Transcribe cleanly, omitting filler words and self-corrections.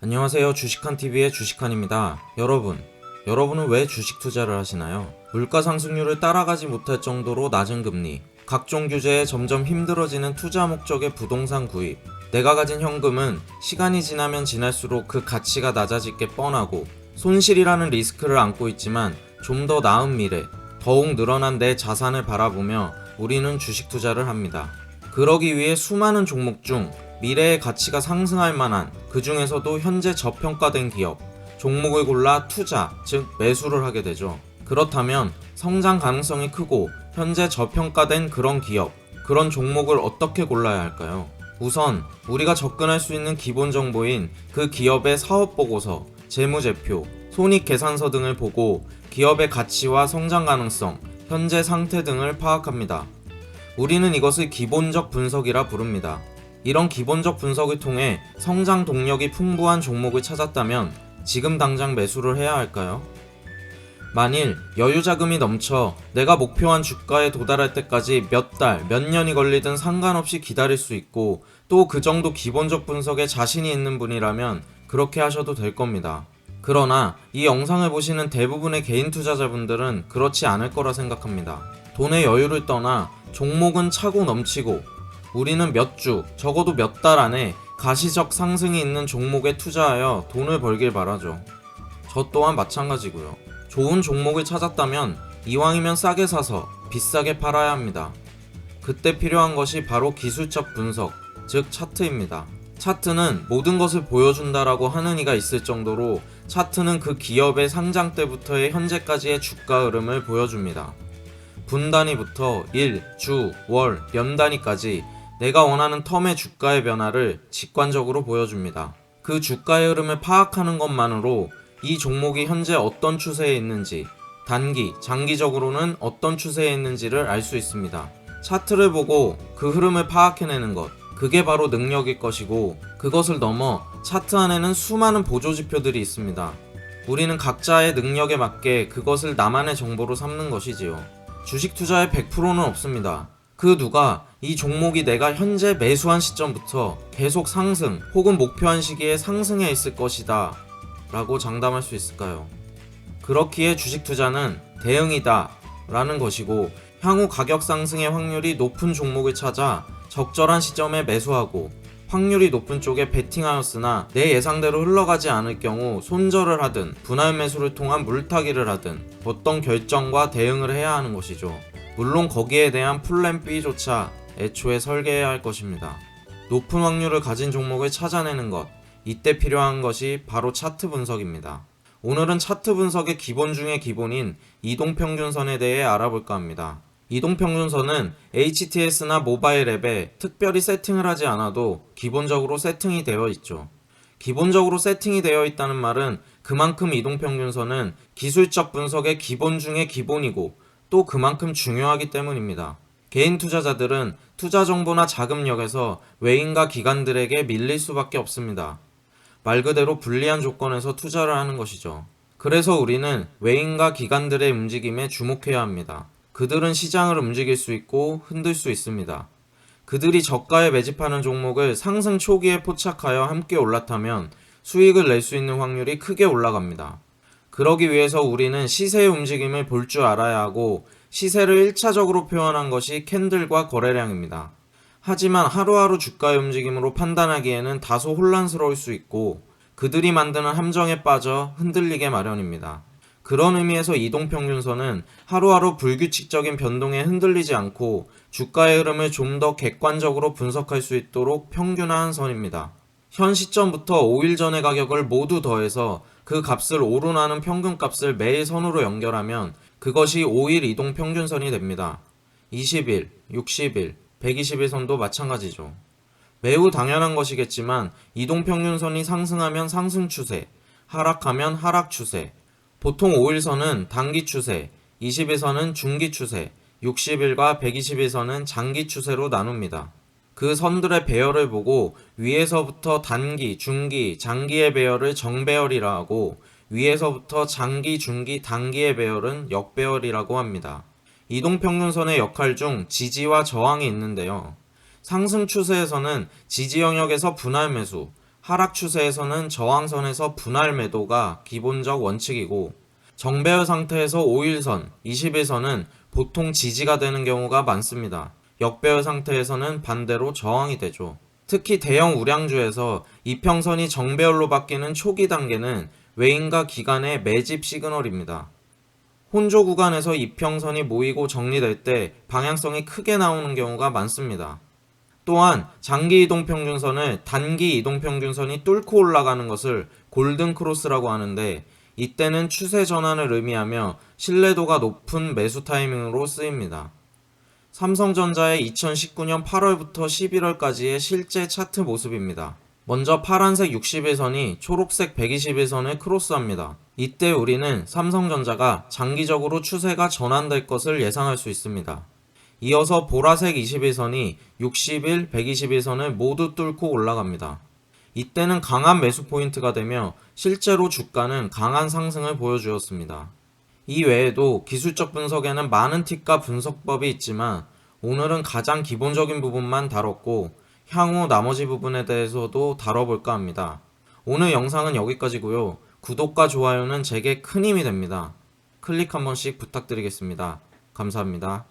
안녕하세요. 주식한TV의 주식한입니다. 여러분은 왜 주식 투자를 하시나요? 물가 상승률을 따라가지 못할 정도로 낮은 금리, 각종 규제에 점점 힘들어지는 투자 목적의 부동산 구입, 내가 가진 현금은 시간이 지나면 지날수록 그 가치가 낮아질 게 뻔하고 손실이라는 리스크를 안고 있지만 좀 더 나은 미래, 더욱 늘어난 내 자산을 바라보며 우리는 주식 투자를 합니다. 그러기 위해 수많은 종목 중 미래의 가치가 상승할 만한, 그 중에서도 현재 저평가된 기업, 종목을 골라 투자, 즉 매수를 하게 되죠. 그렇다면 성장 가능성이 크고 현재 저평가된 그런 기업, 그런 종목을 어떻게 골라야 할까요? 우선 우리가 접근할 수 있는 기본 정보인 그 기업의 사업 보고서, 재무제표, 손익계산서 등을 보고 기업의 가치와 성장 가능성, 현재 상태 등을 파악합니다. 우리는 이것을 기본적 분석이라 부릅니다. 이런 기본적 분석을 통해 성장 동력이 풍부한 종목을 찾았다면 지금 당장 매수를 해야 할까요? 만일 여유 자금이 넘쳐 내가 목표한 주가에 도달할 때까지 몇 달, 몇 년이 걸리든 상관없이 기다릴 수 있고 또 그 정도 기본적 분석에 자신이 있는 분이라면 그렇게 하셔도 될 겁니다. 그러나 이 영상을 보시는 대부분의 개인 투자자분들은 그렇지 않을 거라 생각합니다. 돈의 여유를 떠나 종목은 차고 넘치고 우리는 몇 주, 적어도 몇 달 안에 가시적 상승이 있는 종목에 투자하여 돈을 벌길 바라죠. 저 또한 마찬가지고요. 좋은 종목을 찾았다면 이왕이면 싸게 사서 비싸게 팔아야 합니다. 그때 필요한 것이 바로 기술적 분석, 즉 차트입니다. 차트는 모든 것을 보여준다라고 하는 이가 있을 정도로 차트는 그 기업의 상장 때부터의 현재까지의 주가 흐름을 보여줍니다. 분 단위부터 일, 주, 월, 년 단위까지 내가 원하는 텀의 주가의 변화를 직관적으로 보여줍니다. 그 주가의 흐름을 파악하는 것만으로 이 종목이 현재 어떤 추세에 있는지, 단기, 장기적으로는 어떤 추세에 있는지를 알 수 있습니다. 차트를 보고 그 흐름을 파악해내는 것, 그게 바로 능력일 것이고 그것을 넘어 차트 안에는 수많은 보조지표들이 있습니다. 우리는 각자의 능력에 맞게 그것을 나만의 정보로 삼는 것이지요. 주식 투자에 100%는 없습니다. 그 누가 이 종목이 내가 현재 매수한 시점부터 계속 상승 혹은 목표한 시기에 상승해 있을 것이다 라고 장담할 수 있을까요? 그렇기에 주식 투자는 대응이다 라는 것이고 향후 가격 상승의 확률이 높은 종목을 찾아 적절한 시점에 매수하고 확률이 높은 쪽에 베팅하였으나 내 예상대로 흘러가지 않을 경우 손절을 하든 분할 매수를 통한 물타기를 하든 어떤 결정과 대응을 해야 하는 것이죠. 물론 거기에 대한 플랜 B조차 애초에 설계해야 할 것입니다. 높은 확률을 가진 종목을 찾아내는 것, 이때 필요한 것이 바로 차트 분석입니다. 오늘은 차트 분석의 기본 중의 기본인 이동평균선에 대해 알아볼까 합니다. 이동평균선은 HTS나 모바일 앱에 특별히 세팅을 하지 않아도 기본적으로 세팅이 되어 있죠. 기본적으로 세팅이 되어 있다는 말은 그만큼 이동평균선은 기술적 분석의 기본 중의 기본이고 또 그만큼 중요하기 때문입니다. 개인 투자자들은 투자 정보나 자금력에서 외인과 기관들에게 밀릴 수밖에 없습니다. 말 그대로 불리한 조건에서 투자를 하는 것이죠. 그래서 우리는 외인과 기관들의 움직임에 주목해야 합니다. 그들은 시장을 움직일 수 있고 흔들 수 있습니다. 그들이 저가에 매집하는 종목을 상승 초기에 포착하여 함께 올라타면 수익을 낼 수 있는 확률이 크게 올라갑니다. 그러기 위해서 우리는 시세의 움직임을 볼 줄 알아야 하고 시세를 1차적으로 표현한 것이 캔들과 거래량입니다. 하지만 하루하루 주가의 움직임으로 판단하기에는 다소 혼란스러울 수 있고 그들이 만드는 함정에 빠져 흔들리게 마련입니다. 그런 의미에서 이동평균선은 하루하루 불규칙적인 변동에 흔들리지 않고 주가의 흐름을 좀 더 객관적으로 분석할 수 있도록 평균화한 선입니다. 현 시점부터 5일 전의 가격을 모두 더해서 그 값을 오르나는 평균값을 매일 선으로 연결하면 그것이 5일 이동평균선이 됩니다. 20일, 60일, 120일 선도 마찬가지죠. 매우 당연한 것이겠지만 이동평균선이 상승하면 상승 추세, 하락하면 하락 추세, 보통 5일선은 단기 추세, 20일선은 중기 추세, 60일과 120일선은 장기 추세로 나눕니다. 그 선들의 배열을 보고 위에서부터 단기, 중기, 장기의 배열을 정배열이라 하고 위에서부터 장기, 중기, 단기의 배열은 역배열이라고 합니다. 이동평균선의 역할 중 지지와 저항이 있는데요. 상승 추세에서는 지지 영역에서 분할 매수, 하락 추세에서는 저항선에서 분할 매도가 기본적 원칙이고, 정배열 상태에서 5일선, 20일선은 보통 지지가 되는 경우가 많습니다. 역배열 상태에서는 반대로 저항이 되죠. 특히 대형 우량주에서 이평선이 정배열로 바뀌는 초기 단계는 외인과 기관의 매집 시그널입니다. 혼조 구간에서 이평선이 모이고 정리될 때 방향성이 크게 나오는 경우가 많습니다. 또한 장기 이동평균선을 단기 이동평균선이 뚫고 올라가는 것을 골든크로스라고 하는데, 이때는 추세 전환을 의미하며 신뢰도가 높은 매수 타이밍으로 쓰입니다. 삼성전자의 2019년 8월부터 11월까지의 실제 차트 모습입니다. 먼저 파란색 60일선이 초록색 120일선을 크로스합니다. 이때 우리는 삼성전자가 장기적으로 추세가 전환될 것을 예상할 수 있습니다. 이어서 보라색 21선이 60일, 120일선을 모두 뚫고 올라갑니다. 이때는 강한 매수 포인트가 되며 실제로 주가는 강한 상승을 보여주었습니다. 이 외에도 기술적 분석에는 많은 팁과 분석법이 있지만 오늘은 가장 기본적인 부분만 다뤘고, 향후 나머지 부분에 대해서도 다뤄볼까 합니다. 오늘 영상은 여기까지고요. 구독과 좋아요는 제게 큰 힘이 됩니다. 클릭 한 번씩 부탁드리겠습니다. 감사합니다.